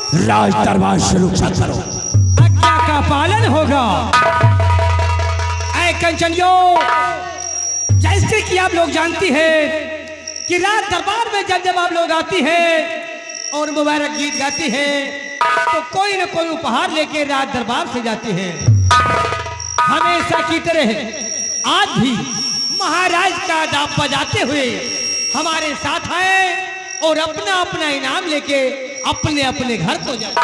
राज दरबार शुरू करो। आज्ञा का पालन होगा। ऐ कंचनियो, जैसे कि आप लोग जानती हैं कि राज दरबार में जब जब आप लोग आती हैं और मुबारक गीत गाती हैं तो कोई न कोई उपहार लेके राज दरबार से जाती है। हमेशा की तरह आज भी महाराज का दाप बजाते हुए हमारे साथ आए और अपना अपना इनाम लेके अपने अपने घर को जाए।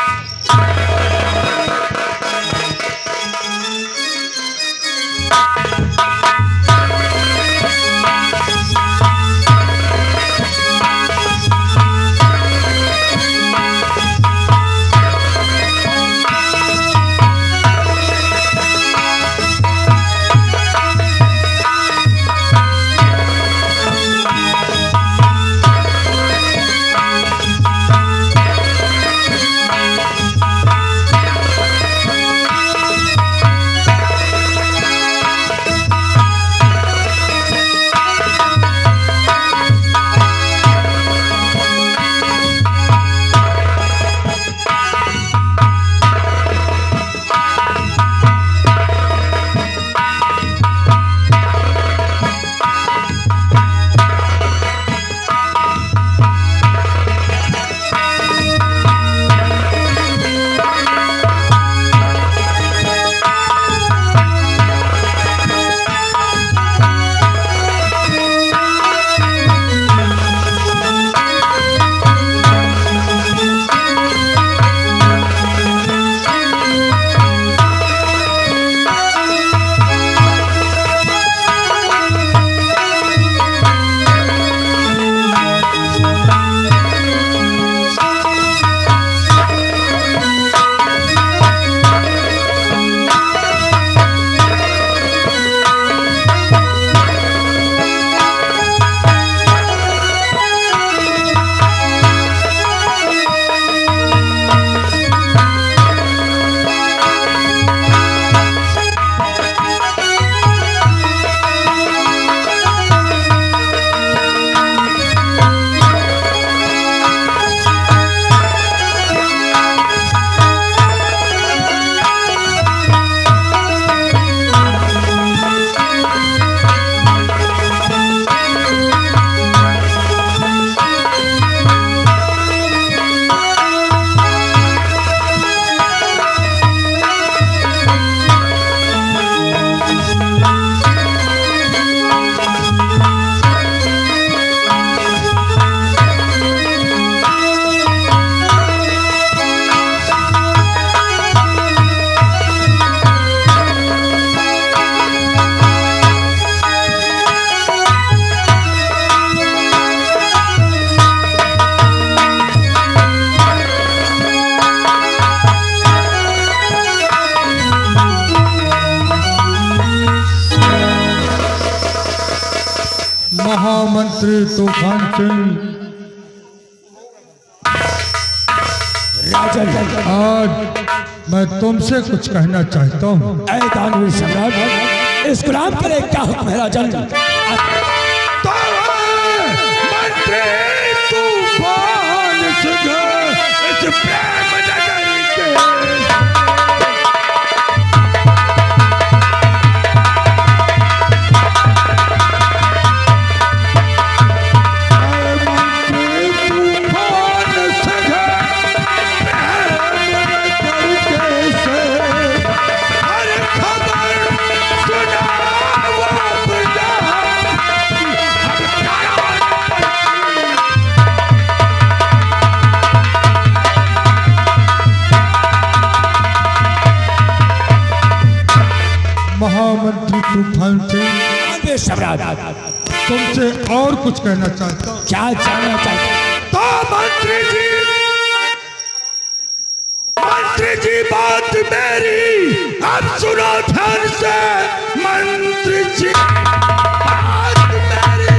महामंत्री तूफान सिंह, राजन, आज मैं तुमसे कुछ कहना चाहता हूँ। ऐ दानवीर सम्राट, इस गुलाम पर एक क्या हुक्म है राजन? मंत्री तूफान सिंह इस प्रेम नगरी के महामंत्री तूफान सिंह, सम्राट, तुमसे और कुछ कहना चाहता हूँ। क्या जानना चाहते? तो मंत्री जी बात मेरी अब सुनो ध्यान से। मंत्री जी बात मेरी,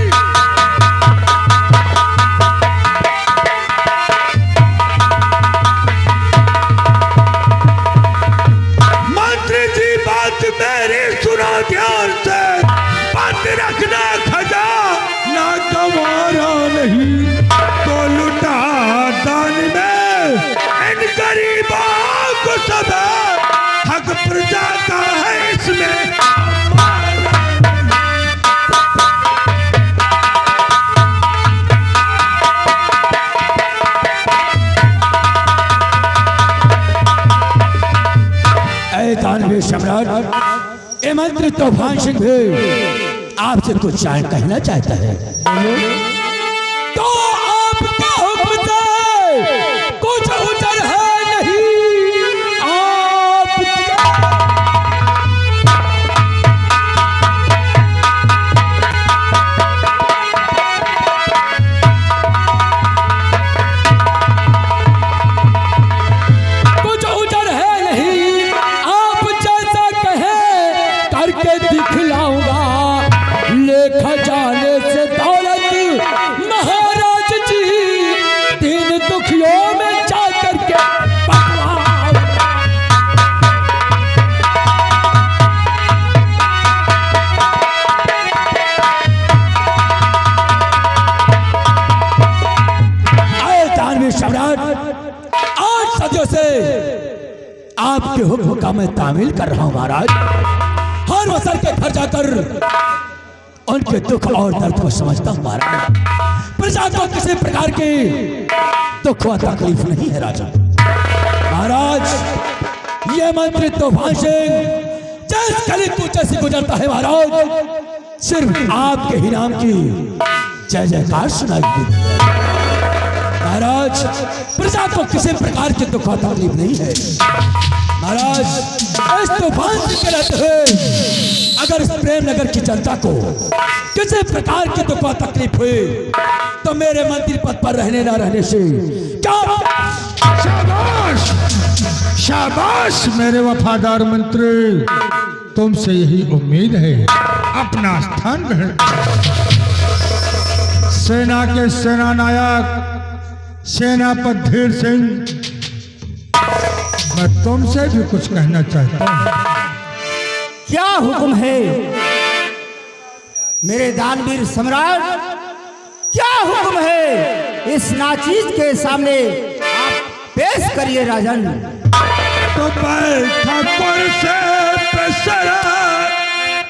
मंत्री जी बात मेरी सुनो ध्यान से। बंद रखना खजा ना गंवारा नहीं तो लुटा दान में इनका सब हक प्रजा का है इसमें। दानवीर सम्राट, ये मंत्री तूफान सिंह भी आपसे कुछ कहना चाहता है। तो आपका हुक्म से कुछ उतर है नहीं। आप कुछ उतर है नहीं। आप जैसा कहे करके दिखलाऊंगा। लेखा जाने से दौलत महाराज जी, तीन दुखियों में जा करके पकड़ाऊंगा। आए दानवीर सम्राट, 8 सदियों से आपके हुक्म का मैं तामील कर रहा हूं महाराज। हर वसर के घर जाकर उनके दुख और दर्द को समझता हूं महाराज। प्रजा को किसी प्रकार की दुख व तकलीफ नहीं है राजा। महाराज ये मंत्री तूफान सिंह जिस गली कूचे से गुजरता है महाराज, सिर्फ आपके ही नाम की जय जयकार सुनाई देती है। महाराज प्रजा को किसी प्रकार की दुख व तकलीफ नहीं है महाराज। इस तूफान से रहते हुए अगर इस प्रेम नगर की जनता को किसी प्रकार की दुख व तकलीफ हुई तो मेरे मंत्री पद पर रहने न रहने से क्या। शाबाश शाबाश मेरे वफादार मंत्री, तुमसे यही उम्मीद है। अपना स्थान ग्रहण। सेना के सेना नायक सेनापति धीर सिंह, मैं तुमसे भी कुछ कहना चाहता हूँ। क्या हुक्म है मेरे दानवीर सम्राट? क्या हुक्म है? इस नाचीज के सामने आप पेश करिए राजन। तो बैठा कुर्सी पे सर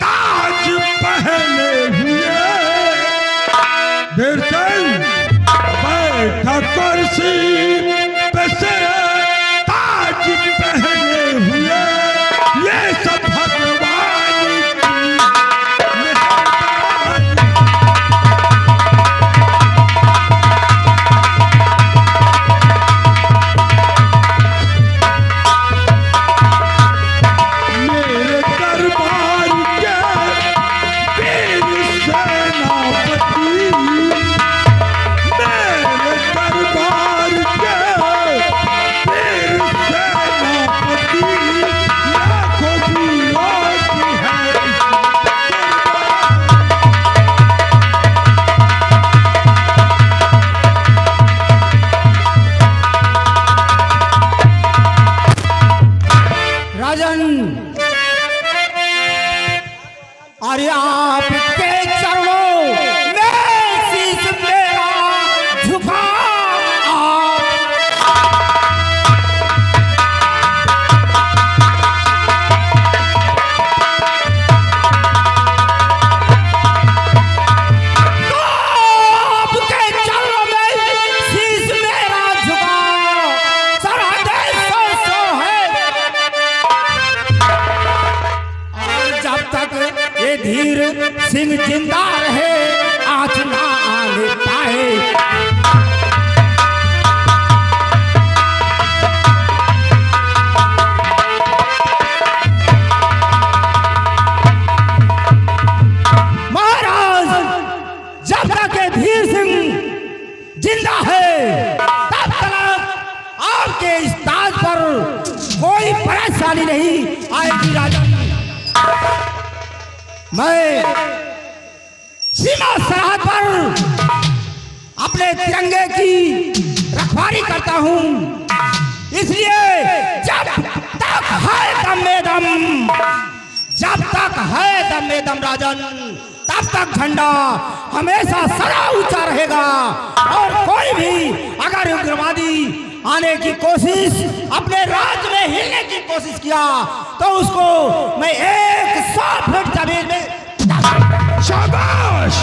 ताज पहने हुए धीर सिंह, बैठा कुर्सी पे सर ताज पहने हुए, ये सब भगवान की मेहरबानी। मेरे दरबार के वीर सेनापति, मेरे दरबार के वीर सेनापति, लाखों वीरों की है राजन। अरे आपके चरणों में शीश मेरा झुका। आपके चरणों में शीश मेरा झुका। सारा देश सो है। और जब तक ये धीर सिंह जिंदा रहे आँच ना आने पाए। महाराज जब तक ये धीर सिंह जिंदा है तब तक आपके इस ताज पर कोई परेशानी नहीं आएगी राजन। मैं सीमा सरहद पर अपने तिरंगे की रखवाली करता हूँ, इसलिए जब तक है दम में दम, जब तक है दम में दम राजन, तब तक झंडा हमेशा सदा ऊंचा रहेगा। और कोई भी अगर उग्रवादी आने की कोशिश, अपने राज में हिलने की कोशिश किया तो उसको मैं 100 फीट जमीन में। शाबाश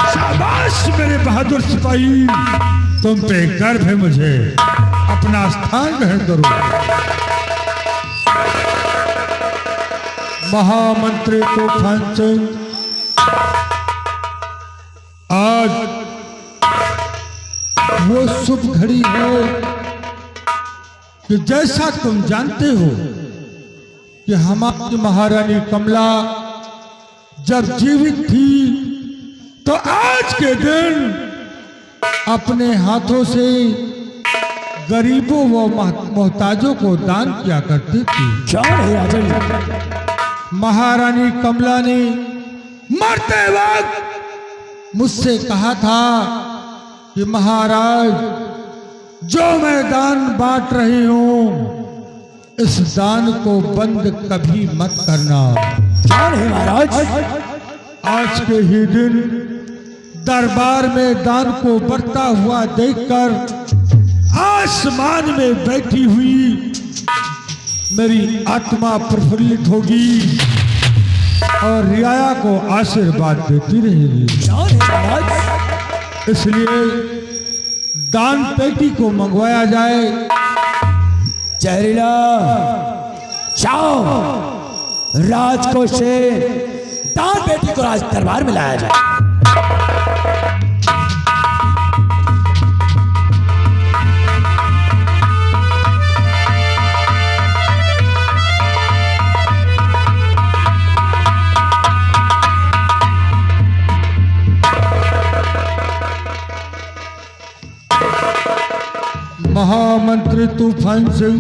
शाबाश मेरे बहादुर सिपाही, तुम पे गर्व है मुझे। अपना स्थान ग्रहण करो। महामंत्री तूफान सिंह, आज वो शुभ घड़ी है कि जैसा तुम जानते हो कि हमारी महारानी कमला जब जीवित थी तो आज के दिन अपने हाथों से गरीबों व मोहताजों को दान किया करती थी। क्या है राजन? महारानी कमला ने मरते वक्त मुझसे कहा था कि महाराज, जो मैं दान बांट रही हूं इस दान को बंद कभी मत करना। क्या है महाराज? आज के ही दिन दरबार में दान को बढ़ता हुआ देखकर आसमान में बैठी हुई मेरी आत्मा प्रफुल्लित होगी और रियाया को आशीर्वाद देती रहेगी। क्या है महाराज? इसलिए दान पेटी को मंगवाया जाए। जहरीला, जाओ राजकोष से दान बेटी को राज दरबार में लाया जाए। महामंत्री तूफान सिंह,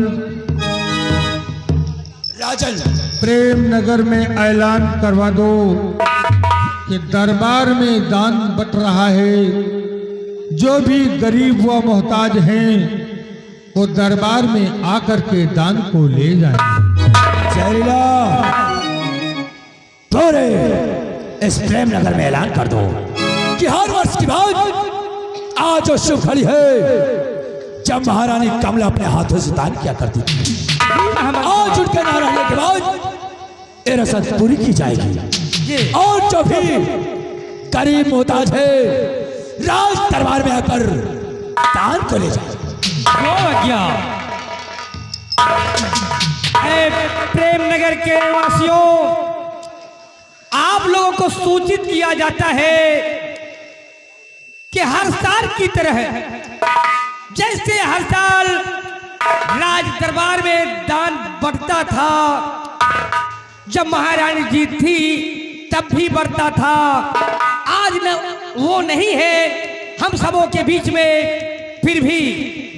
राजन, प्रेम नगर में ऐलान करवा दो कि दरबार में दान बट रहा है। जो भी गरीब व मोहताज हैं वो दरबार में आकर के दान को ले जाएं। जहरीला, थोड़े इस प्रेम नगर में ऐलान कर दो कि हर वर्ष की बाद आज जो शुभ घड़ी है जब महारानी कमला अपने हाथों से दान किया करती थी, आज उनके ना रहने के बाद ये रस्म पूरी की जाएगी और जो भी गरीब मोहताज है राज दरबार में आकर दान को ले जाए। प्रेम नगर के निवासियों, आप लोगों को सूचित किया जाता है कि हर साल की तरह जैसे हर साल राज दरबार में दान बढ़ता था, जब महारानी जी थी तब भी बढ़ता था, आज न वो नहीं है हम सबों के बीच में, फिर भी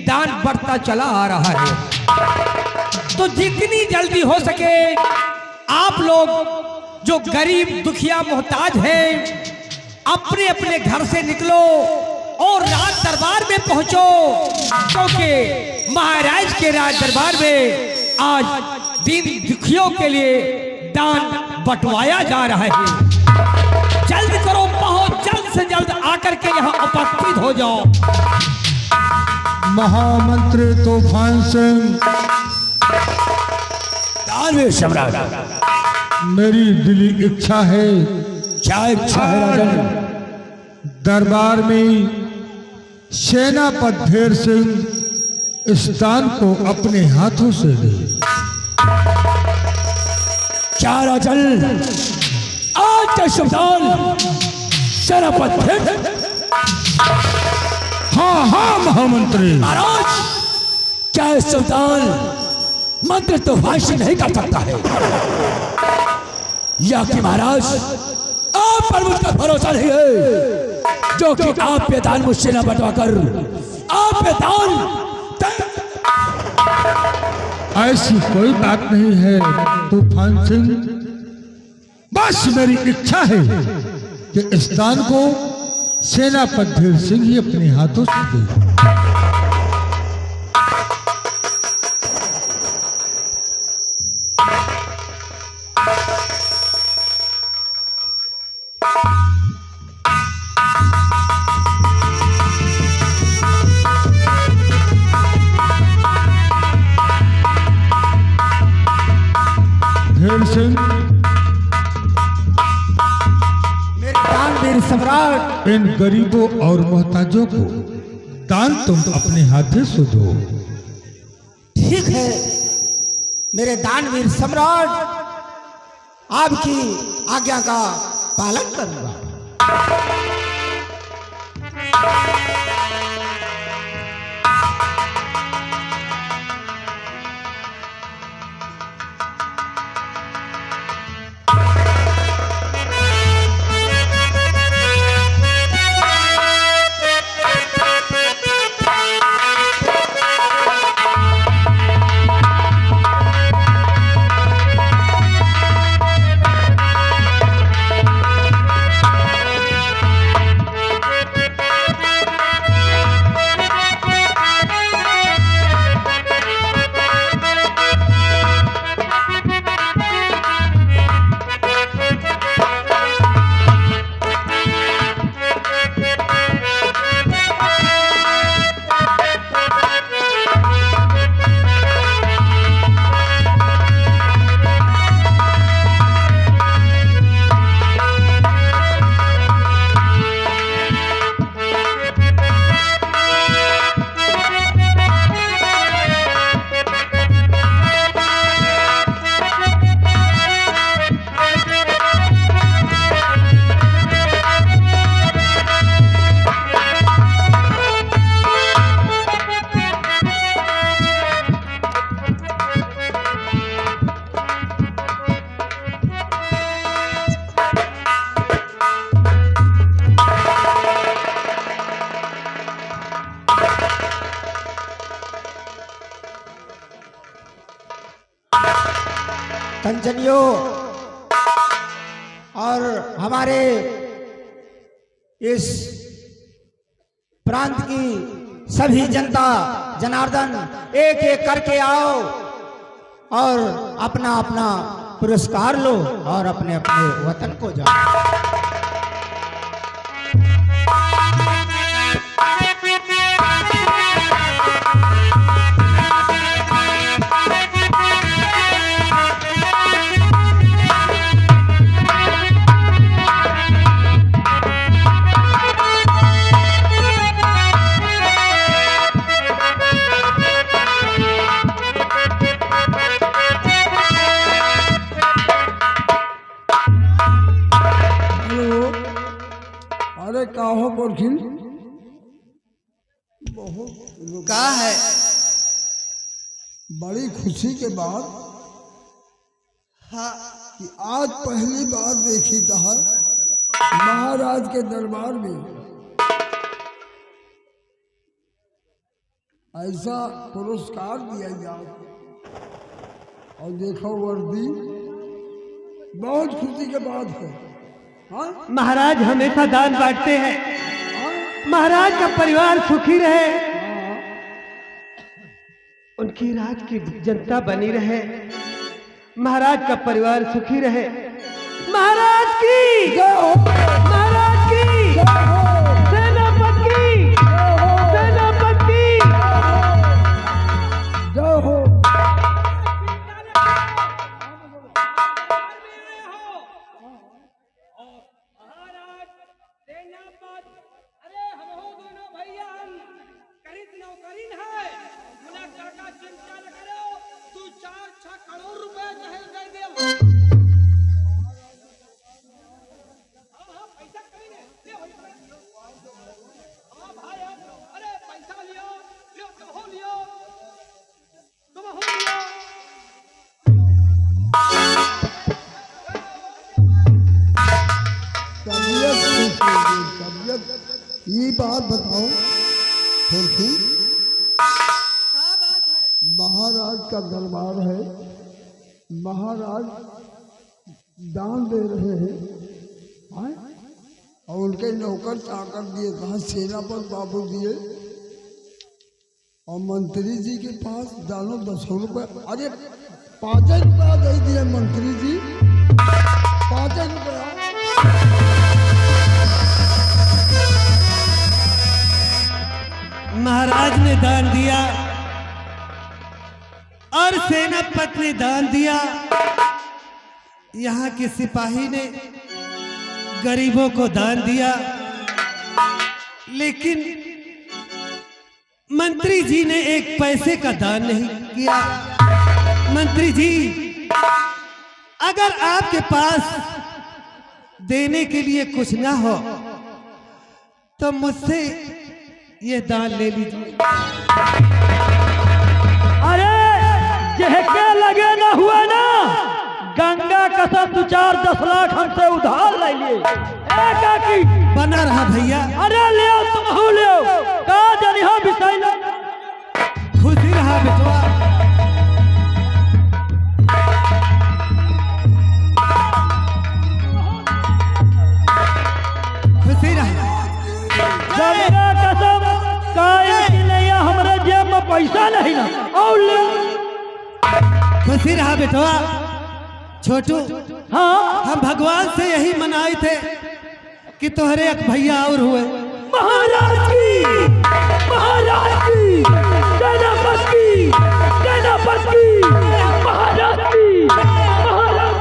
दान बढ़ता चला आ रहा है। तो जितनी जल्दी हो सके आप लोग जो गरीब दुखिया मोहताज हैं अपने अपने घर से निकलो और राज दरबार में पहुंचो, क्योंकि महाराज के राज दरबार में आज दीन दुखियों के लिए दान बंटवाया जा रहा है। जल्द करो, बहुत जल्द से जल्द आकर के यहाँ उपस्थित हो जाओ। महामंत्री तूफान सिंह, दानवीर सम्राट, मेरी दिली इच्छा है क्या इच्छा है राजन? दरबार में सेनापति ढेर सिंह इस दान को अपने हाथों से दे। क्या राजन, आज का शुभ दान सेनापति ढेर? हाँ हाँ महामंत्री। महाराज, क्या इस शुभ दान मंत्र तो भाषण नहीं कर सकता है, या कि महाराज आप पर मुझका भरोसा नहीं है जो कि आप पे दान मुझसे न बंटवा कर आप पे दान? ऐसी कोई बात नहीं है तूफान सिंह, बस मेरी इच्छा है कि इस दान को सेनापति ढेर सिंह ही अपने हाथों से दे। सिंह, मेरे दानवीर सम्राट, इन गरीबों और मोहताजों को दान तुम अपने हाथों से दो। ठीक है मेरे दानवीर सम्राट, आपकी आज्ञा का पालन करूंगा। कंचनियों और हमारे इस प्रांत की सभी जनता जनार्दन, एक एक करके आओ और अपना अपना पुरस्कार लो और अपने अपने वतन को जाओ। अरे का हो बोलखिन? का है बड़ी खुशी के बाद कि आज पहली बार देखी दहर महाराज के दरबार में ऐसा पुरस्कार दिया जाए और देखो वर्दी, बहुत खुशी के बात है। हाँ? महाराज हमेशा दान बांटते हैं, महाराज का परिवार सुखी रहे, उनकी राज की जनता बनी रहे, महाराज का परिवार सुखी रहे। महाराज की महाराज की सेनापति सेनापति जय हो। ये बात बताओ थोड़ी, महाराज का दरबार है, महाराज दान दे रहे हैं, और उनके नौकर चाकर दिए, कहा सेनापति बाबू दिए, और मंत्री जी के पास दानो 10 रुपये, अरे 5 रुपया दे दिए मंत्री जी, 5 रुपया। महाराज ने दान दिया और सेनापति ने दान दिया, यहाँ के सिपाही ने गरीबों को दान दिया, लेकिन मंत्री जी ने एक पैसे का दान नहीं किया। मंत्री जी, अगर आपके पास देने के लिए कुछ ना हो तो मुझसे ये दान ले लीजिए। अरे जहके लगे ना हुए ना, गंगा कसम 2-4-10 लाख हमसे उधार ले लिए। काकी बना रहा भैया। अरे ले तुम हो ले का जनिहा बिसाइल खुशी रहा बेटवा। खुशी रहा। गंगा कसम काहे की नहीं, हमारे जेब में पैसा नहीं ना और ले। खुशी रहा बेटवा। छोटू, हाँ हम भगवान से यही मनाए थे कि तुम्हारे एक भैया और हुए। महाराज की, महाराज की, सेनापति की, सेनापति की, महाराज की, महाराज।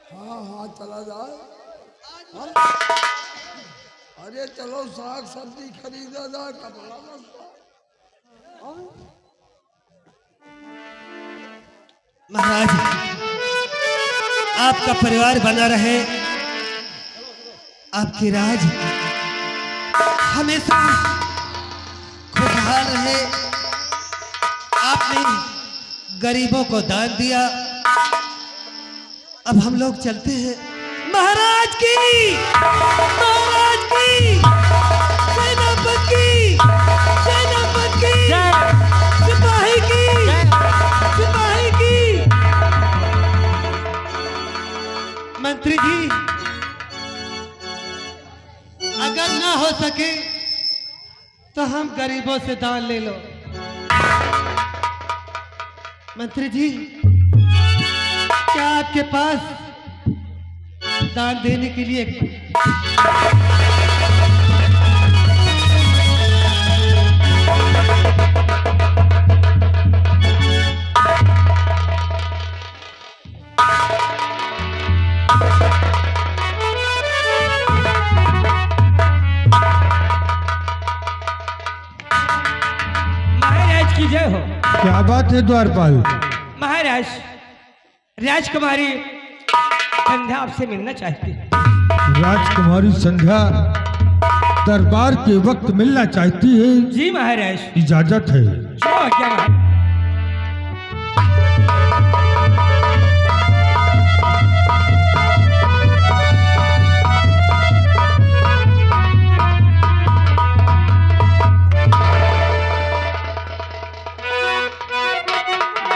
हाँ हाँ चला जाए। अरे चलो साग सब्जी खरीदा जाए, कपड़ा लत्ता। महाराज, आपका परिवार बना रहे, आपकी राज हमेशा खुशहाल रहे। आपने गरीबों को दान दिया। अब हम लोग चलते हैं। महाराज की, महाराज की, सेनापति की, सेनापति की, सिपाही की, सिपाही की। मंत्री जी, अगर ना हो सके तो हम गरीबों से दान ले लो। मंत्री जी, क्या आपके पास दान देने के लिए महाराज की जय हो। क्या बात है द्वारपाल? महाराज, राजकुमारी संध्या आपसे मिलना चाहती है। राजकुमारी संध्या दरबार के वक्त मिलना चाहती है। जी महाराज। इजाजत है। जो आज्ञा महाराज।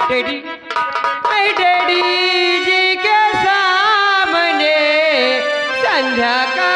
डैडी, डैडी जी के सामने संध्या का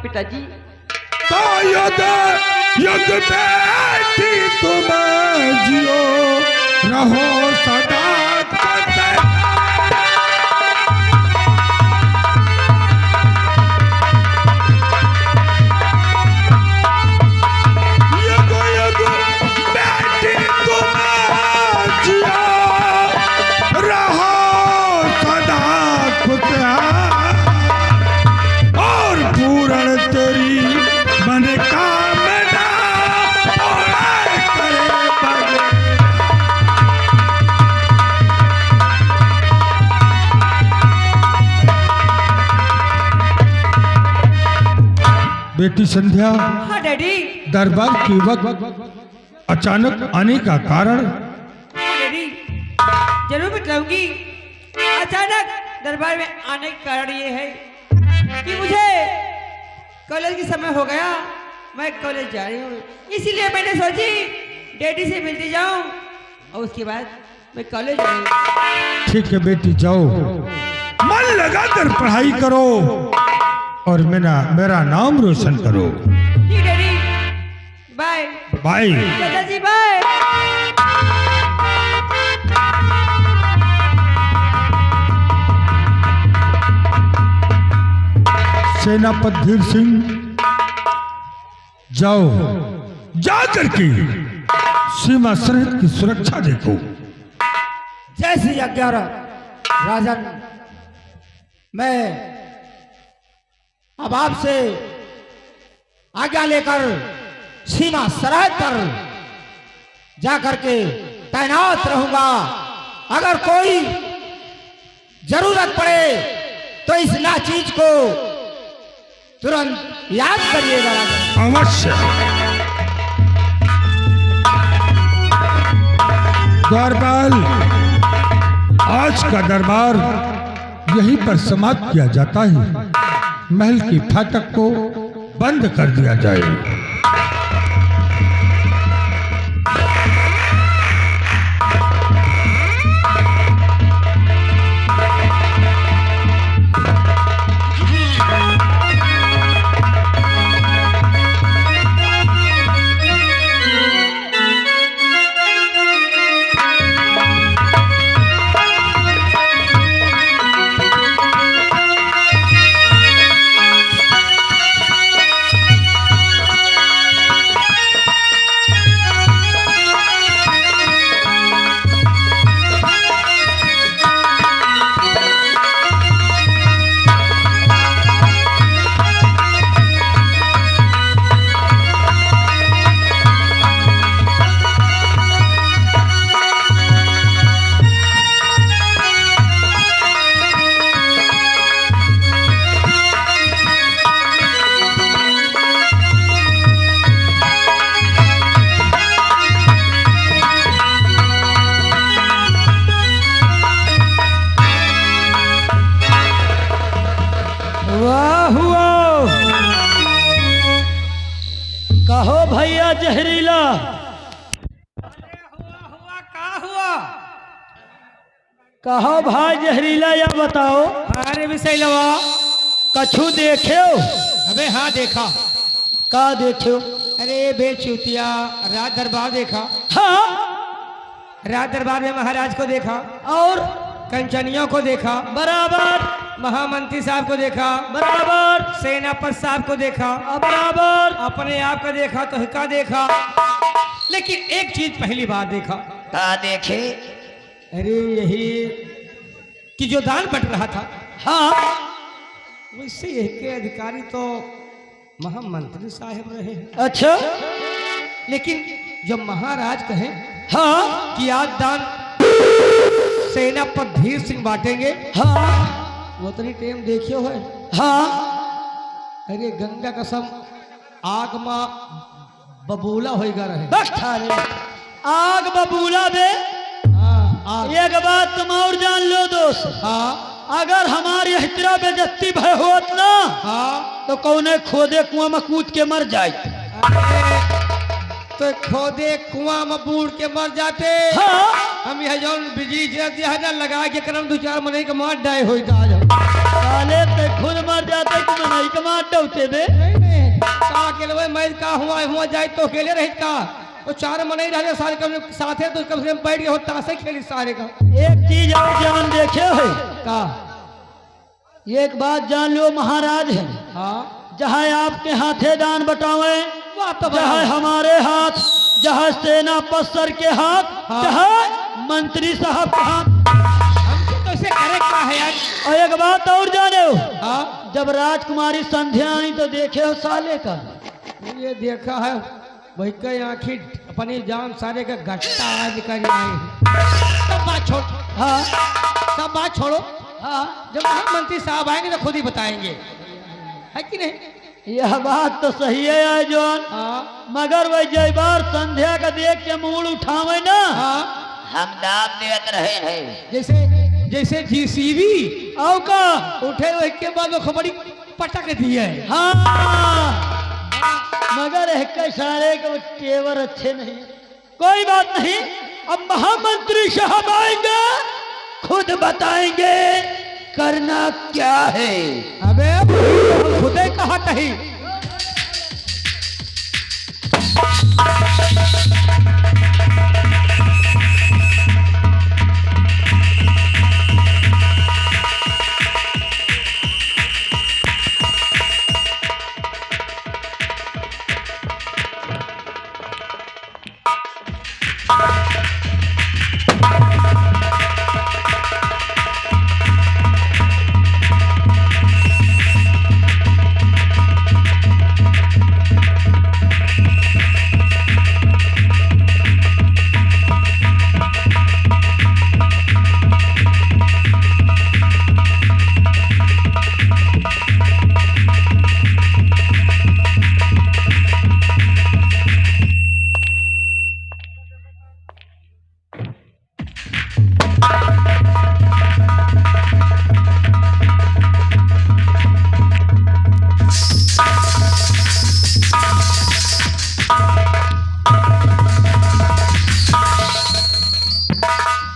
पिताजी। तो युग बेटी तुम जियो रहो सदा युग युग बेटी तुम जियो रहो सदा खुशहाल और पूर्ण तेरी मन कामना पूरा करे भगवान। बेटी संध्या, हाँ डैडी। दरबार के वक्त अचानक आने का कारण? हाँ डैडी, जरूर बताऊंगी। अचानक दरबार में आने का कारण ये है कि मुझे कॉलेज का समय हो गया, मैं कॉलेज जा रही हूँ, इसीलिए मैंने सोची डैडी से मिलती जाऊं और उसके बाद मैं कॉलेज जाऊंगी। ठीक है बेटी, जाओ, मन लगाकर पढ़ाई करो और मेरा नाम रोशन करो। ठीक डैडी, बाय बाय। दादाजी, बाय। सेनापति धीर सिंह, जाओ, जा करके सीमा सरहद की सुरक्षा देखो। जय श्री अज्ञारा राजन, मैं अब आपसे आज्ञा लेकर सीमा सरहद पर जाकर के तैनात रहूंगा। अगर कोई जरूरत पड़े तो इस नाचीज को तुरंत याद करिएगा राजन। अवश्य। द्वारपाल, आज का दरबार यहीं पर समाप्त किया जाता है। महल की फाटक को बंद कर दिया जाए। कहो भैया जहरीला। हुआ का हुआ? कहो भाई जहरीला, या बताओ अरे विषय लवा, कछु देखे हो? अबे हाँ देखा। का देखे हो? अरे बेचूतिया, राज दरबार देखा। हाँ, राज दरबार में महाराज को देखा, और कंचनियों को देखा, बराबर महामंत्री साहब को देखा, बराबर सेनापति साहब को देखा, बराबर अपने आप को देखा तो हिका देखा, लेकिन एक चीज पहली बार देखा। का देखे? अरे यही कि जो दान बट रहा था, हाँ, वैसे यही के अधिकारी तो महामंत्री साहब रहे हैं। अच्छा, लेकिन जब महाराज कहे हाँ कि आज दान सेनापति धीर सिंह बांटेंगे, हाँ वो तरी टेम देखियो है। हाँ, अरे गंगा कसम आग माँ बबूला होएगा रहे। बस थारे आग बबूला बे। हाँ, आग। एक बात तुम और जान लो दोस्त, हाँ, अगर हमारी इतना बेइज्जती भय होत ना, हाँ, तो कौने खोदे कुआं में कूद के मर जाए। अरे तो खोदे कुआं में बूढ़ के मर जाते। हाँ, हम यह जौन बिजली दिया लगा के करम दो चार महीने का मार डाय हो जा। साले ते खुद मर जाते कि नहीं कमा डौते बे। नहीं का अकेले मैं का हुआ जाए तो अकेले रही का, तो चार महीने रहे सारे कम साथे तो कम से कम बैठ गए हो तासे खेली सारे का। एक चीज और जान देखे हो का? एक बात जान लो, महाराज है हाँ, जहाँ आपके हाथे दान बटावे, तो जहाँ हमारे हाथ, जहाँ सेनापति सर के हाथ, हाँ। जहाँ मंत्री साहब के हाथ। हमको तो इसे करे क्या है यार? और एक बात और जाने हो, हाँ, जब राजकुमारी संध्या आई तो देखे हो साले का। ये देखा है भाई कई आखिर अपनी जान सारे का घट्टा आज कर आए। सब बात छोड़, हाँ सब बात छोड़ो। हाँ, जब महामंत्री साहब आएंगे तो खुद ही बताएंगे, है कि नहीं? यह बात तो सही है आयोजन, मगर वही जय बार संध्या का देख के मूड उठावे ना, हम दाम देत रहे हैं। जैसे जैसे जीसीबी आओ का उठे हुए के बाद वो खबरी पटक दिए। हाँ, मगर एक सारे के तेवर अच्छे नहीं। कोई बात नहीं, अब महामंत्री साहब आएंगे, खुद बताएंगे करना क्या है। अबे हम खुदे कहा कहीं।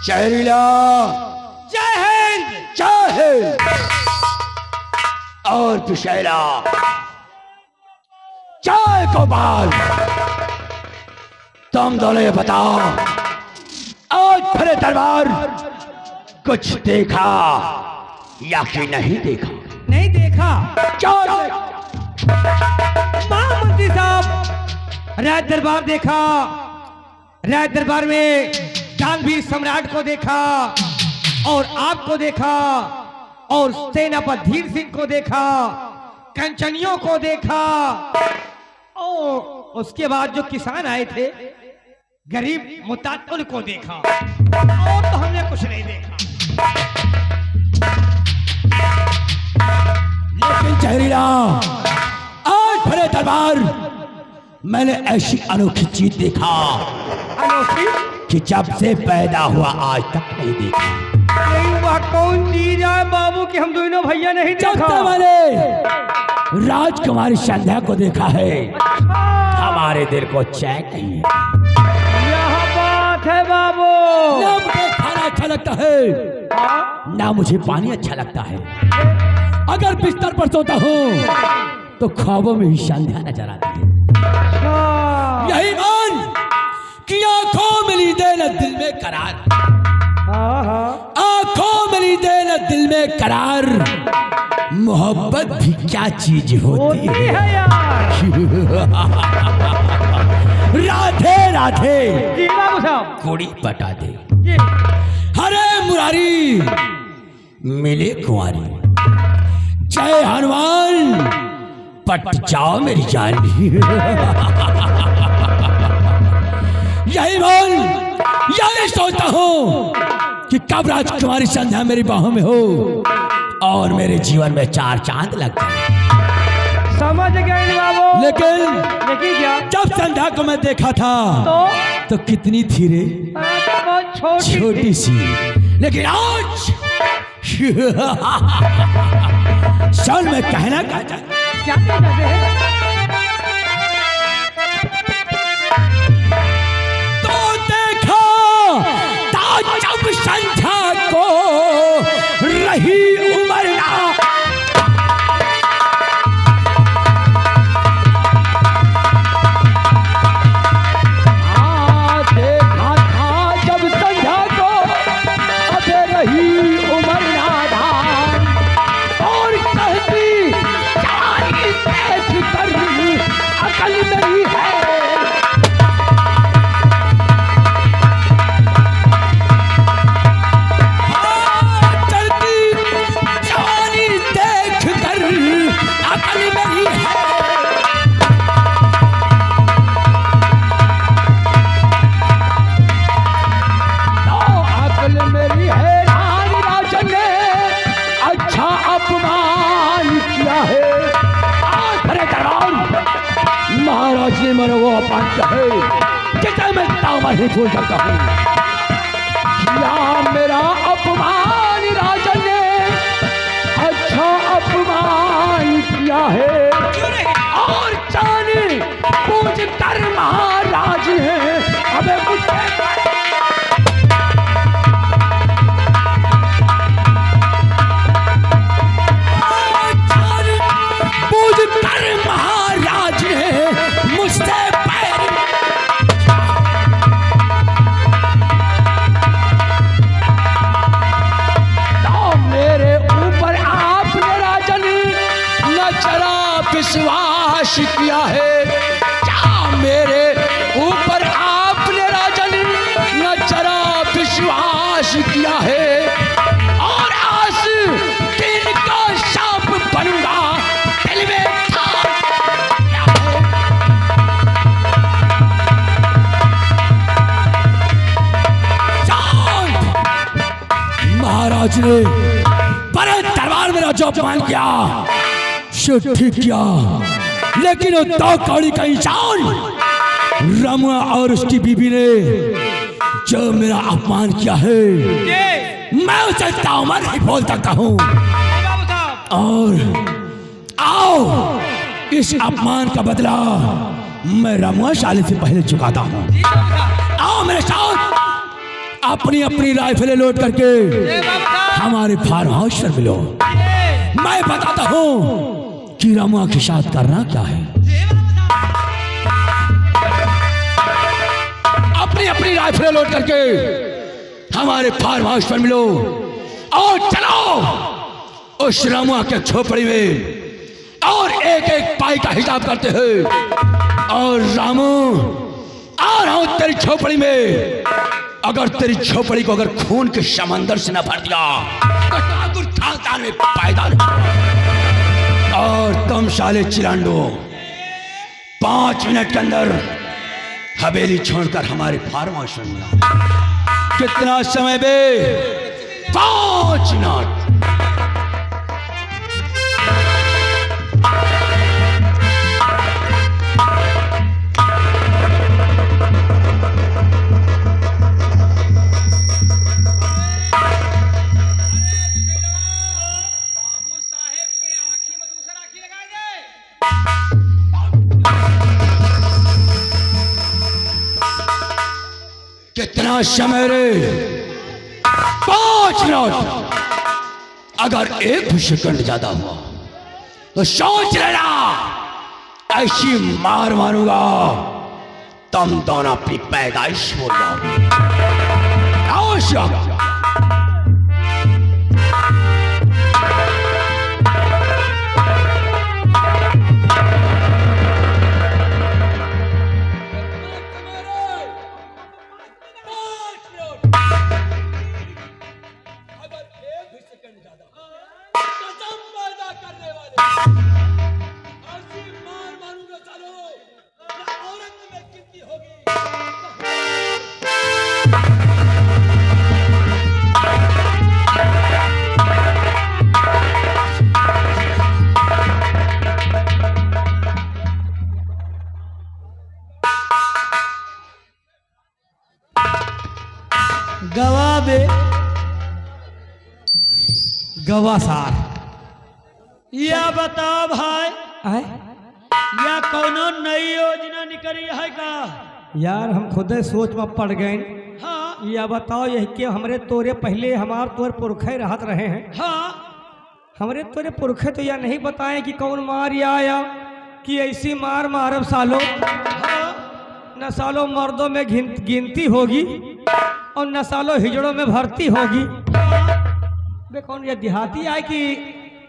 जहरीला जय हिंद। जय हिंद। और पिशैला जय गोपाल। तुम दोनों ये बताओ, आज फिर दरबार कुछ देखा या कि नहीं देखा? नहीं देखा। क्या देखा? महामंत्री साहब, राज दरबार देखा। राज दरबार में दानवीर सम्राट को देखा और आपको देखा और सेनापति धीर सिंह को देखा, कंचनियों को देखा और उसके बाद जो किसान आए थे गरीब मुताद उनको देखा, और तो हमने कुछ नहीं देखा। लेकिन जहरीला, आज फिर दरबार मैंने ऐसी अनोखी चीज देखा अनोखी? कि जब से पैदा हुआ आज तक नहीं देखा। नहीं, वह कौन चीज है बाबू कि हम दोनों भैया नहीं जब देखा? तक मैंने राजकुमारी संध्या को देखा है, हमारे दिल को चैन नहीं है। यह बात है बाबू। ना मुझे खाना अच्छा लगता है, ना मुझे पानी अच्छा लगता है। अगर बिस्तर पर सोता हूँ तो ख्वाबों में ही संध्या नजर आती है। यही मान कि आंखों मिली दे न दिल में करार, आंखों मिली दे न दिल में करार। मोहब्बत भी क्या चीज होती है यार। राधे राधे जी बाबू साहब। कोड़ी पटा दे। जी। हरे मुरारी मिले कुंवारी। जय हनुमान पट जाओ मेरी जान। यही बोल, यही सोचता हूँ कि कब राजकुमारी संध्या मेरी बाहों में हो और मेरे जीवन में चार चांद लग जाए। समझ गए बाबू। लेकिन क्या? जब संध्या को मैं देखा था तो कितनी थी रे, बहुत छोटी सी। लेकिन आज सन में कहना क्या चाहता, क्या कहते हैं? तो देखा जब संध्या को रही उमरना, देखा था जब संध्या को अब रही उमरना धाम, और कहती जानी कैच कर रही अकल नहीं है। चलती बार नहीं भूल सकता हूँ। या मेरा अपमान राजन ने अच्छा अपमान किया है, और जाने पूछ कर महाराज है अबे मुझसे महाराज है मुझसे पैर तो मेरे ऊपर आपने राजन न जरा विश्वास किया है, क्या मेरे ऊपर आपने राजन न जरा विश्वास किया है, और आज दिन का सांप बनूंगा दिल में महाराज ने बड़े दरबार में जो अपमान किया सो ठीक किया, लेकिन वो दो कौड़ी का इंसान रमुआ और उसकी बीबी ने जो मेरा अपमान किया है मैं उसे ताउमर नहीं बोल सकता हूँ। और आओ इस अपमान का बदला मैं रमुआ शाली से पहले चुकाता हूँ। आओ मेरे साथ अपनी अपनी राइफलें लोड करके हमारे फार्म हाउस पर मिलो। मैं बताता हूँ कि रमुआ के साथ करना क्या है। अपनी अपनी राइफलें लोड करके हमारे फार्म हाउस पर मिलो और चलो उस रमुआ के झोपड़ी में और एक एक पाई का हिसाब करते हैं। और रामू आ रहा हूं तेरी झोपड़ी में, अगर तेरी झोपड़ी को अगर खून के समंदर से न भर दिया तो ठाकुर खानदान में पैदा नहीं। और तुम साले चिरांडो 5 मिनट के अंदर हवेली छोड़कर हमारे फार्म हाउस में मिला। कितना समय बे? 5 मिनट। कितना समय रे? 5 मिनट। अगर एक भी सेकंड ज्यादा हुआ तो सोच लेना ऐसी मार मारूंगा तुम दोनों अपनी पैदाइश हो जाओगे। गवा बे गवासार या बताओ भाई, आए? या कोनो नई योजना निकली है का? यार हम खुद सोच में पड़ गए। हाँ या बताओ यही कि हमरे तोरे पहले हमार तोर पुरखे रहत रहे हैं। हाँ हमरे तोरे पुरखे तो यह नहीं बताएं कि कौन मार या आया कि ऐसी मार मारब सालों। न सालों मर्दों में गिनती होगी और न सालों हिजड़ों में भर्ती होगी। बे कौन ये देहाती आए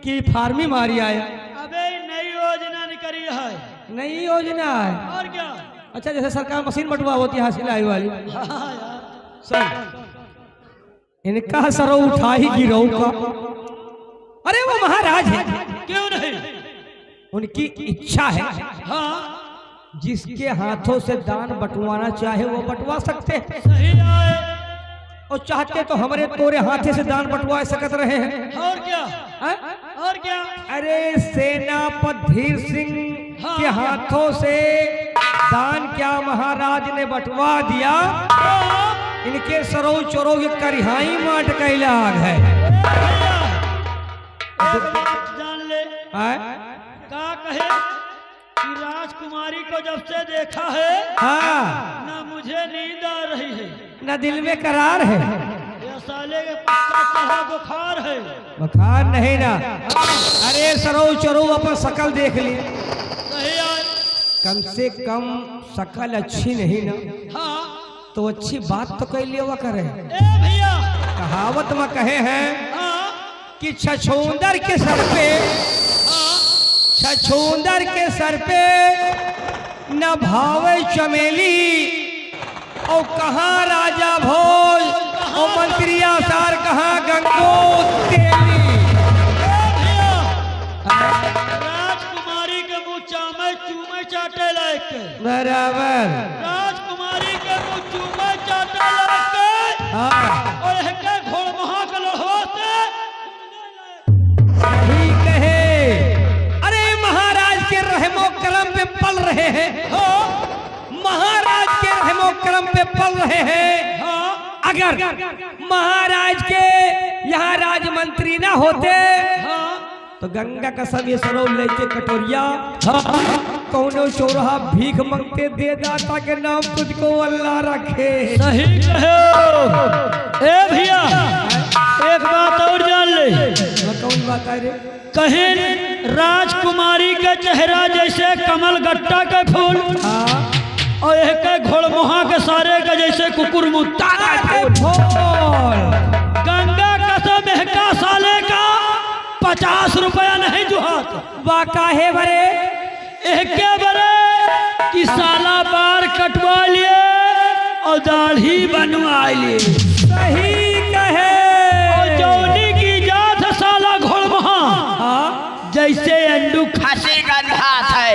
कि फार्मी मारी आया? अबे नई योजना निकली है। नई योजना है? और क्या? अच्छा जैसे सरकार मशीन बंटवा होती है सिलाई वाली। हाँ यार सर इनका सरो उठा ही गिरो का। अरे वो महाराज है, क्यों नहीं? उनकी इच्छा है। हाँ जिसके हाथों से दान बंटवाना चाहे वो बंटवा सकते हैं। सही है। और चाहते तो हमारे तोरे हाथे से दान बंटवा सकत रहे हैं। और क्या? हाँ? और क्या? अरे सेनापति धीर सिंह के हाथों से दान क्या महाराज ने बंटवा दिया, इनके सरो चोरो के करिहाई माट कैलाग है। जान ले का कहे कि राजकुमारी को जब से देखा है हाँ ना मुझे नींद आ रही है, न दिल में करार है, ये साले के पक्का चढ़ा बुखार है। बुखार नहीं ना। अरे सरो चोरो अपन शकल देख ली, सही आज कम से कम शकल अच्छी नहीं ना, हाँ तो अच्छी बात तो कह लिया करे। ए भैया कहावत में कहे हैं हाँ कि छछूंदर के सर पे, छछूंदर के सर पे न भावे चमेली, और कहाँ राजा भोज और मंत्री आसार, कहाँ गंगो तेली। राजकुमारी के मुँह चामे चूमे चाटे लायक के। बराबर राजकुमारी के मुँह चूमे चाटे लायक के। हाँ और हके घोड़महा के लड़हो से सही कहे। अरे महाराज के रहमो करम पे पल रहे हैं, महाराज के रहमो करम पे पल रहे हैं। अगर महाराज के यहाँ राजमंत्री ना होते तो गंगा का सब ये सरो लेके कटोरिया कौनो चौराहा भीख मांगते दे दाता के नाम तुझको अल्लाह रखे। सही कहो। ए भैया एक बात और जान ले। कौन बात है रे? कहीं राजकुमारी का चेहरा जैसे कमल गट्टा का फूल और एक घोड़मुहा के सारे का जैसे कुकुर मुत्ता का फूल। गंगा कसम का साले का 50 रुपया नहीं जुहात वाका है बरे एक बरे कि साला बार कटवा लिए और दाढ़ी बनवा लिए। सही कहे। और जौनी की जात साला घोड़महा जैसे अंडू खांसी का हाथ है।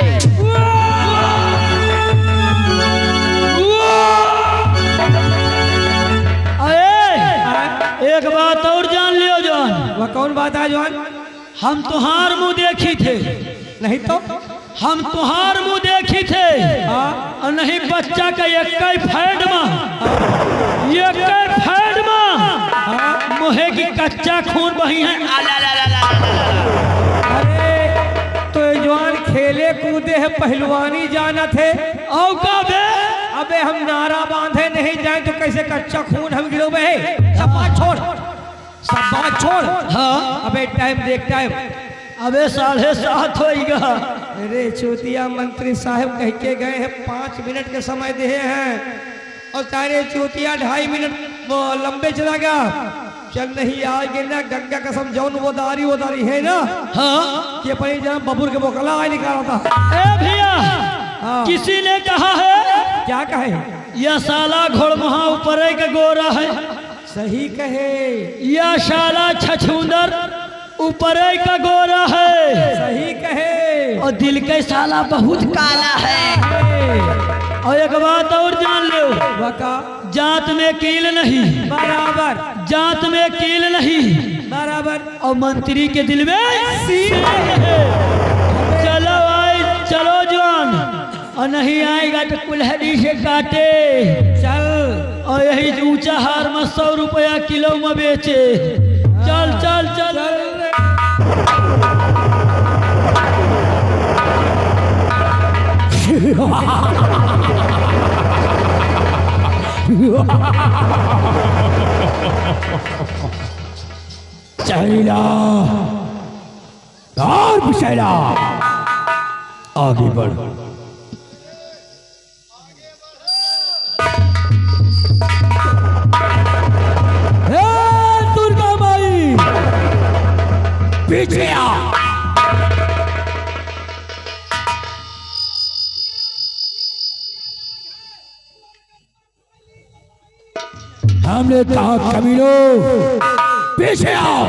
एक बात और जान लियो जान। वह कौन बात है जवान? हम तुहार मुंह देखी थे, नहीं तो हम तुहार मुंह देखी थे और नहीं बच्चा का एक फैड में मुहे की कच्चा खून बही है। अरे तो ये जवान खेले कूदे है पहलवानी जाना थे औ का बे अबे हम नारा बांधे नहीं जाए तो कैसे कच्चा खून हम गिरोबे है। सब बात छोड़, सब बात छोड़। हाँ अबे टाइम देख टाइम। अबे 7:30 होएगा। अरे चौथिया मंत्री साहब कह के गए हैं 5 मिनट के समय दिए हैं और सारे चौथिया 2.5 मिनट वो लंबे चला गया। चल नहीं आएंगे ना गंगा कसम जौन वो दारी है ना हाँ कि अपनी जहाँ बबुर के बोकला आई निकाला था। ए भैया हाँ। किसी ने कहा है क्या कहे? यह साला घोड़महा ऊपर का गोरा है। सही कहे। यह साला छछूंदर ऊपर का गोरा है। सही कहे। और दिल के साला बहुत काला है। और एक बात और जान लो, वका जात में कील नहीं, बराबर, जात में कील नहीं बराबर। और मंत्री के दिल में सील है। चलो आई चलो जवान, और नहीं आएगा तो कुल्हड़ी से काटे। चल और यही ऊंचा हार में 100 रुपया किलो में बेचे। चल चल चल, चैला और बिचैला आगे बढ़। हे दुर्गा माई पीछे आ। हमने कहा कमीनों पीछे आओ।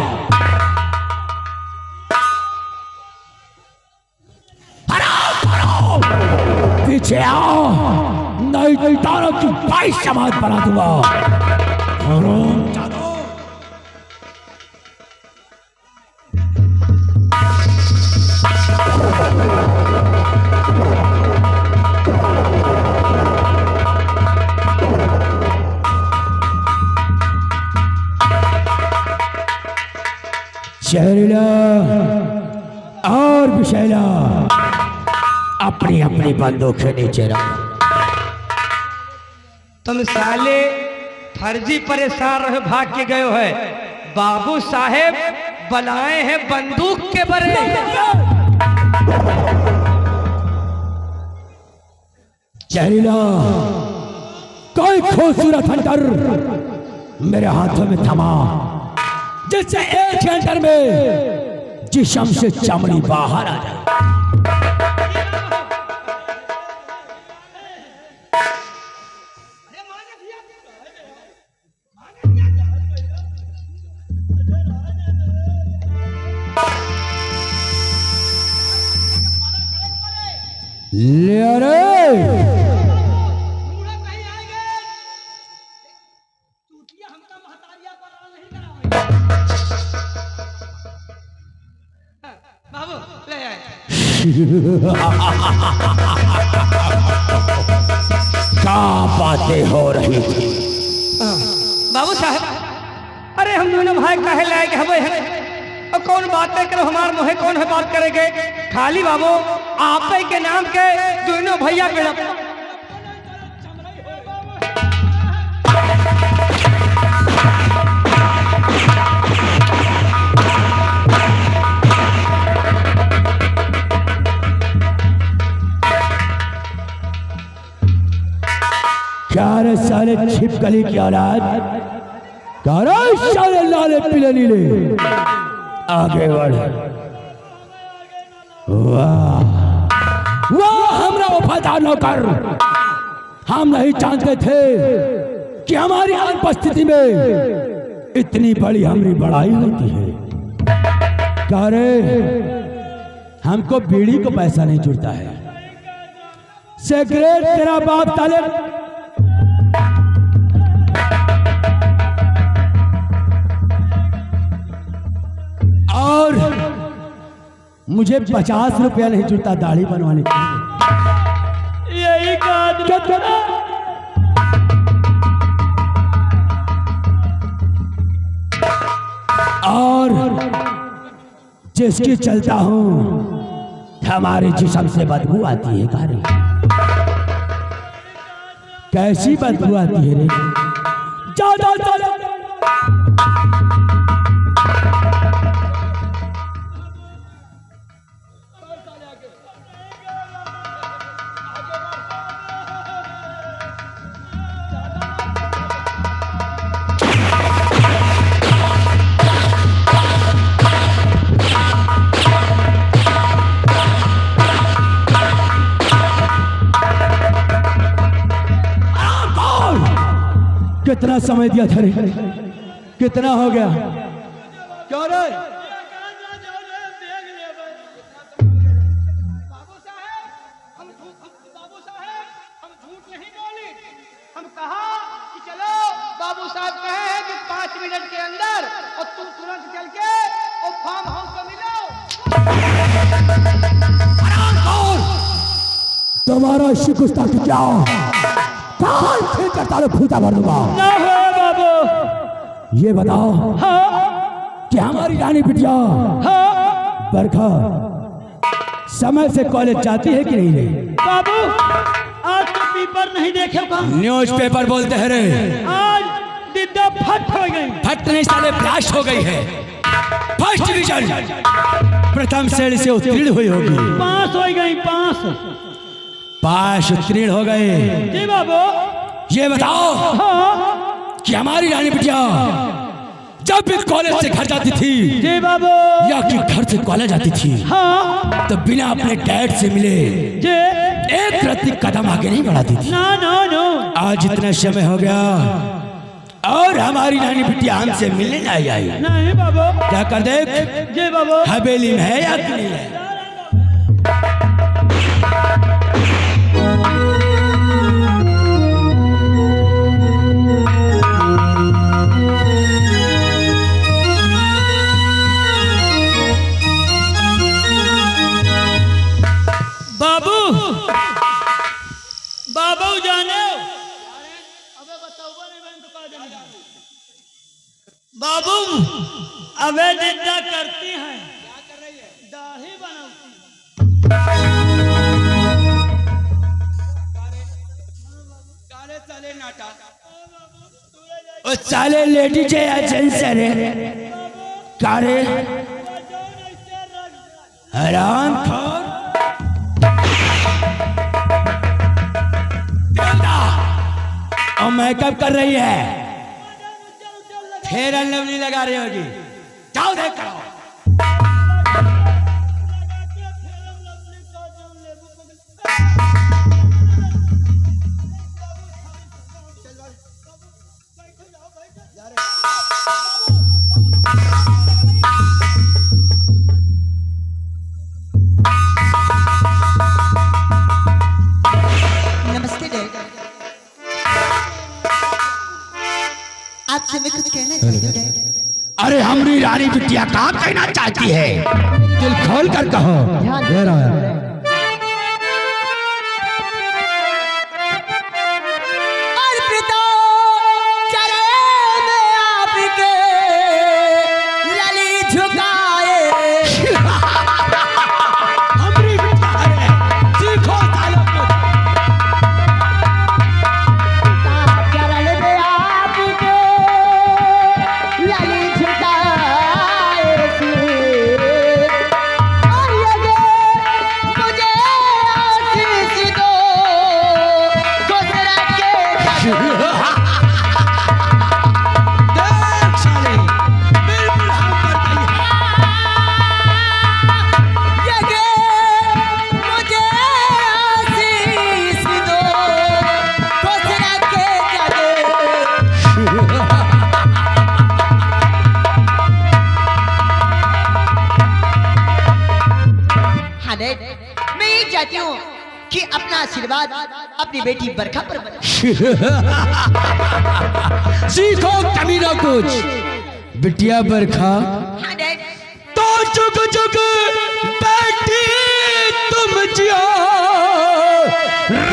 पीछे आओ नहीं तो तारों की 22 समाज बना दूंगा। चलो शहरीला और विशैला अपनी अपनी बंदूकें नीचे रख। तुम साले फर्जी परेशान रहे भाग के गए हो है। बाबू साहेब बलाए हैं बंदूक के बरे। शहरीला कोई खूबसूरत हंटर मेरे हाथों में थमा, जिससे एक हंटर में जिस्म से चमड़ी बाहर आ जाए। ले रे बाबू ले आए। क्या बातें हो रही थी? बाबू साहब, अरे हम दोनों भाई कहे लायक हवे हैं और कौन बातें करो हमार मुहे कौन है बात करेंगे। खाली बाबू आप ही के नाम के दोनों भैया बेड़ा क्या रे साले छिपकली की औलाद, क्या रे साले लाले पीले नीले, आगे बढ़। वाह वाह हमरा वफादार नौकर, हम नहीं जानते थे कि हमारी अनुपस्थिति में इतनी बड़ी हमारी बड़ाई होती है। क्या रे हमको बीड़ी को पैसा नहीं जुड़ता है, सिगरेट तेरा बाप ताले और मुझे 50 रुपया नहीं जुड़ता दाढ़ी बनवाने के लिए। यही कहा और जिसकी चलता हूं हमारे जिस्म से बदबू आती है। कारी कैसी बदबू आती है रे? ज्यादा कितना समय दिया था रे? कितना हो गया? क्या रे? हम कहा कि चलो बाबू साहब कहे हैं कि 5 मिनट के अंदर और तुम तुरंत चल के और फार्म हाउस को मिलो। तुम्हारा शिकुस्ता की क्या करता फूटा भर दूंगा। ना हो बाबू। ये बताओ कि हमारी रानी बिटिया बरखा समय से कॉलेज जाती है कि नहीं रे? बाबू आज तो पेपर नहीं देखे का? न्यूज़पेपर बोलते हैं रे। आज दिद्दा फट हो गई। फट नहीं साले ब्लास्ट हो गई है। फर्स्ट डिवीजन प्रथम श्रेणी से उत्तीर्ण हुई होगी। पास हो गई। पास उत्तीर्ण हो गए। जी बाबू। ये बताओ कि हमारी रानी बिटिया जब भी कॉलेज से घर जाती थी जी बाबू या कि घर से कॉलेज आती थी तो बिना अपने डैड से मिले जी एक रत्ती कदम आगे नहीं बढ़ाती थी। नो आज इतना समय हो गया और हमारी रानी बिटिया हमसे मिलने नहीं आई। नहीं बाबू। क्या कर देख जी बाबू। हवेली में है या नहीं है? बाबू जाने बाबू अबे जिद्दा करती हैं दाढ़ी बनाती ओ साले लेडीज है या जेंट्स है रे कारे हराम खोर और मेकअप कर रही है फेयर एंड लवली लगा रही होगी जाओ देख करो नमस्ते डैड, आपसे मैं कुछ कहना चाहती हूँ डैड। अरे हमारी रानी बिटिया कहाँ कहना चाहती है दिल खोल कर कहो दे रहा है मैं ये चाहती हूँ कि अपना आशीर्वाद अपनी बेटी बरखा पर बना। सीखो कभी ना कुछ बिटिया बरखा हाँ डैड। तो जुग जुग बेटी तुम जियो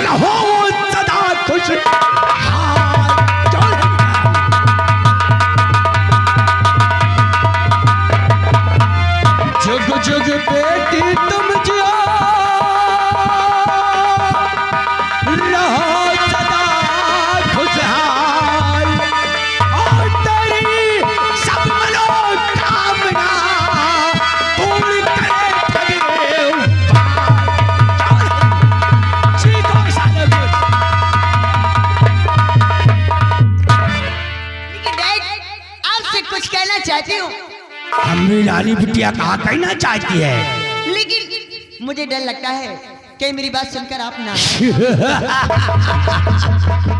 रहो सदा खुश जुग जुग बेटी तुम जियो रहो सदा खुशहाल और तेरी सब मनोकामना पूरी करे लेकिन डैड आपसे कुछ कहना चाहती हूँ। हमारी रानी बिटिया कहाँ कहना चाहती है लेकिन मुझे डर लगता है कि मेरी बात सुनकर आप ना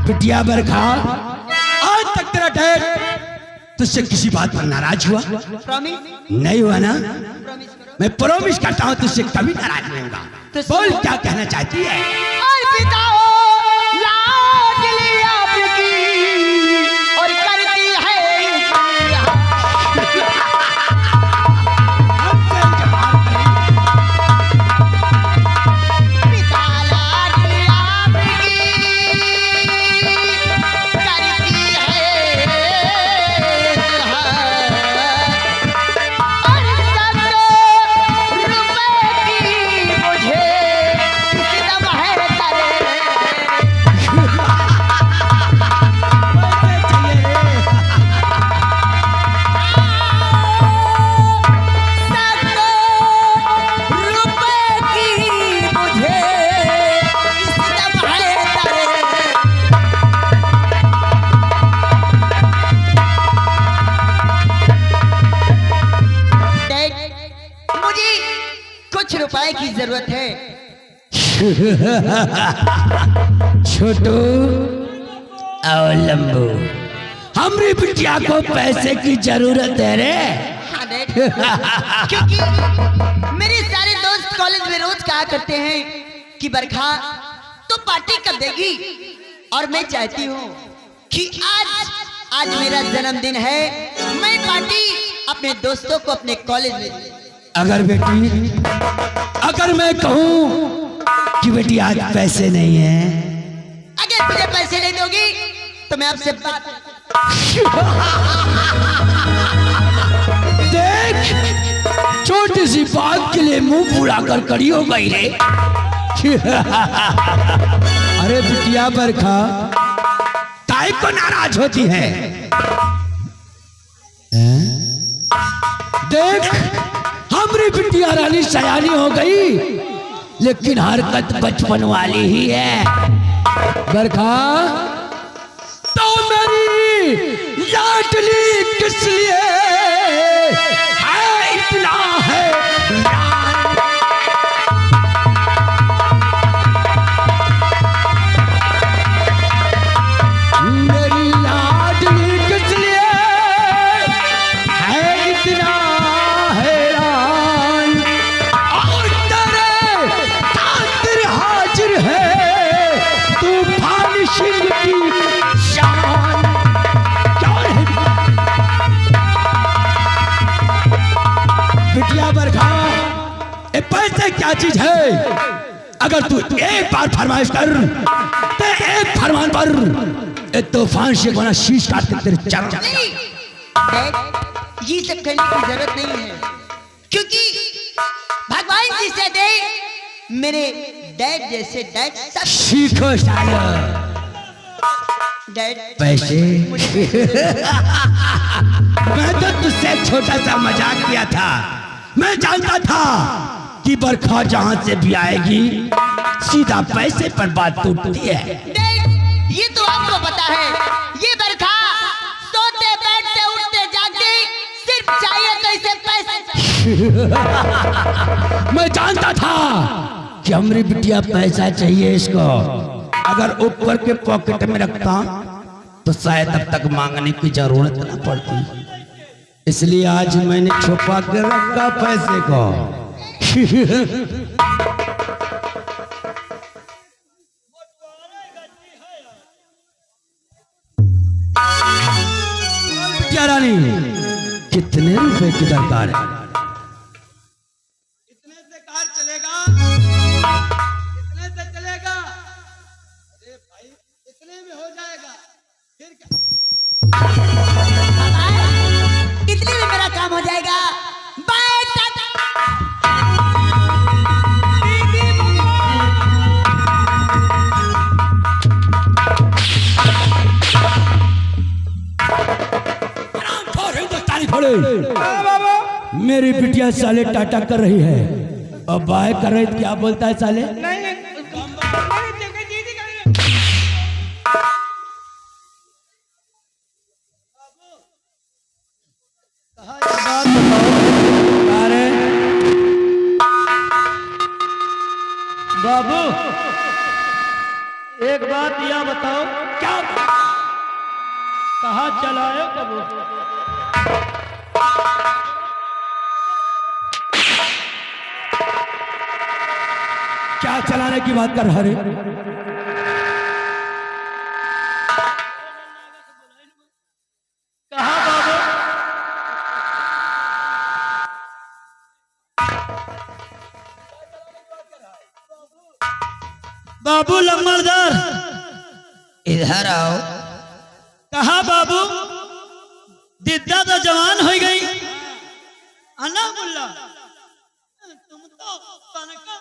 बिटिया बरखा आज तक तेरा डैड तुझसे किसी बात पर नाराज हुआ प्रॉमिस नहीं हुआ ना प्रॉमिस करो। मैं प्रॉमिस करता हूँ तुझसे कभी नाराज नहीं होगा तो बोल क्या कहना चाहती है और पिता लाडली आपकी और करती है पिता लाडली आपकी करती है और सब रुपए की मुझे कितना है करे मुझे कुछ रुपए की जरूरत है। छोटू और लंबू हमारी बिटिया को पैसे की जरूरत है रे हाँ डैड, क्योंकि मेरे सारे दोस्त कॉलेज में रोज कहा करते हैं कि बरखा तो पार्टी कब देगी, और मैं चाहती हूँ कि आज मेरा जन्मदिन है, मैं पार्टी अपने दोस्तों को अपने कॉलेज में दूं। अगर बेटी अगर मैं कहूँ कि बेटी आज पैसे नहीं है अगर मुझे पैसे नहीं दोगी तो मैं आपसे बात दे मुंह पूरा कर कड़ी हो गई रे। अरे बिटिया बरखा काय को नाराज होती है? देख हमारी बिटिया रानी सयानी हो गई, लेकिन हरकत बचपन वाली ही है। बरखा तो मेरी लाडली किस लिए है इतना है? मेरी लाडली किस लिए है इतना हैरान? और तेरे खातिर हाजिर है तूफान सिंह की शान। बिटिया बरखा ये पैसे क्या चीज है? अगर तू एक बार फरमाइश कर तो एक फरमान पर ये तूफान से कोना शीश काट के तेरे चरण नहीं डैड, ये सब करने की जरूरत नहीं है, क्योंकि भगवान जी से दे मेरे डैड जैसे डैड सब सीखो सालो डैड पैसे। मैं तो तुझसे छोटा सा मजाक किया था। मैं जानता था कि बरखा जहां से भी आएगी सीधा पैसे पर बात टूटती है। डैड ये तो आपको पता है, ये बरखा सोते बैठते उठते जागते सिर्फ चाहिए तो इसे पैसे। मैं जानता था कि हमारी बिटिया पैसा चाहिए इसको। अगर ऊपर के पॉकेट में रखता तो शायद अब तक मांगने की जरूरत न पड़ती, इसलिए आज मैंने छुपा के रखा पैसे को। क्या रानी कितने रुपए की दरकार है? इतने से कार चलेगा, इतने से चलेगा। अरे भाई इतने में हो जाएगा, फिर क्या? इतने में मेरा काम हो जाएगा। बाय टाटा। हिंदुस्तानी घोड़े मेरी बिटिया साले टाटा कर रही है और बाय कर रही, क्या बोलता है साले? नहीं अरे बाबू एक बात यह बताओ, क्या? कहाँ चलाए कबू? क्या चलाने की बात कर रहा रे? कहाँ बाबू? बाबू लम्बरदार इधर आओ। कहा बाबू? दिद्दा तो जवान हो गई। अन्ना मुल्ला तुम तो तनका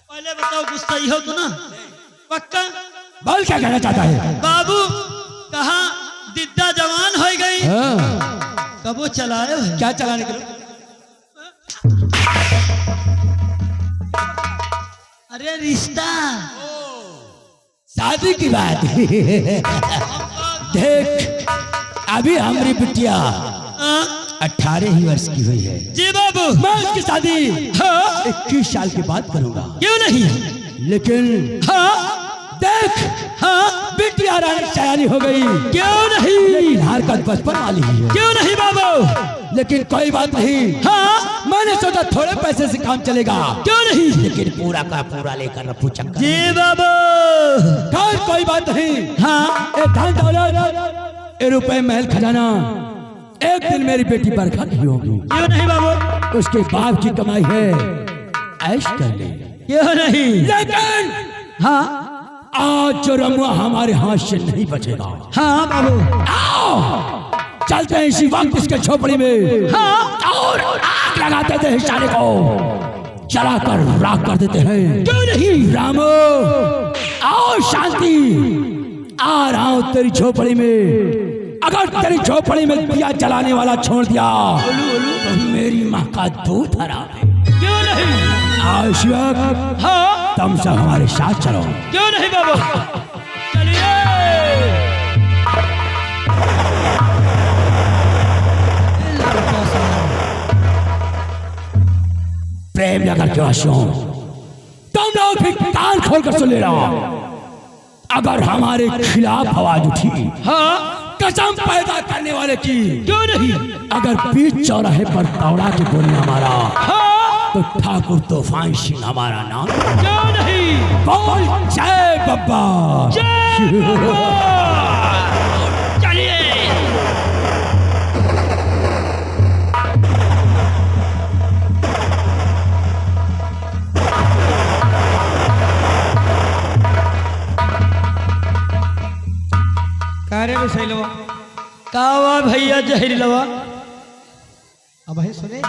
पहले बताओ गुस्सा ही हो तो ना पक्का? बोल क्या कहना चाहता है? बाबू कहा दिद्दा जवान हो गई। हाँ। कब वो चलाए हो? क्या चलाने के लिए? अरे रिश्ता शादी की बात। देख अभी हमारी बिटिया 18 ही वर्ष की हुई है। जी बाबू। मैं उसकी शादी 21 साल के बाद करूंगा। क्यों नहीं? लेकिन देख बिटिया रानी सयानी हो गई। क्यों नहीं? लेकिन हरकत बचपन वाली ही है। क्यों नहीं बाबू? लेकिन कोई बात नहीं। मैंने सोचा थोड़े पैसे से काम चलेगा। क्यों नहीं? लेकिन पूरा का पूरा लेकर रफू चक्कर। जी बाबू। खैर कोई बात नहीं। ए धन दौलत ए रुपए महल खजाना एक दिन मेरी बेटी बरखा की होगी। क्यों नहीं बाबू? उसके बाप की कमाई है, ऐश कर ले। क्यों नहीं? लेकिन आज जो रमुआ हमारे हाथ से नहीं बचेगा। हाँ बाबू। आओ चलते हैं इसी वक्त इसके झोपड़ी में और आग लगा देते हैं साले को, चला कर राख कर देते हैं। क्यों नहीं रामो, आओ शांति, आ रहा हूं तेरी झोपड़ी में। अगर तेरी झोपड़ी में दिया जलाने वाला छोड़ दिया तो मेरी माँ का दूध हराम है। क्यों नहीं? आओ शिवक, हाँ तुम सब हमारे साथ चलो। क्यों नहीं बाबू, चलिए। प्रेम नगर के वासियों, तुम लोग भी कान खोलकर सुन ले रहा, अगर हमारे खिलाफ आवाज उठी, हाँ कसम पैदा करने वाले की, क्यों नहीं? अगर बीच चौराहे पर कौड़ा की गोली हमारा, हाँ तो ठाकुर तूफान सिंह हमारा नाम। क्यों नहीं? बोल जय बब्बा। जय बाबा। चलिए। कार्य में सही लो। कावा भैया जहरी लवा। अब है सुने,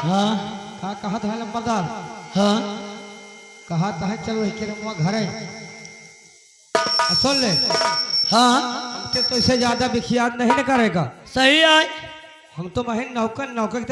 हाँ कहा था लंबरदार, हाँ कहा था चलो एक रमुआ घर है, सुन ले, हाँ हमसे तो इससे ज्यादा विख्यात नहीं न करेगा। सही आए। हम तो महीन नौकर नौकर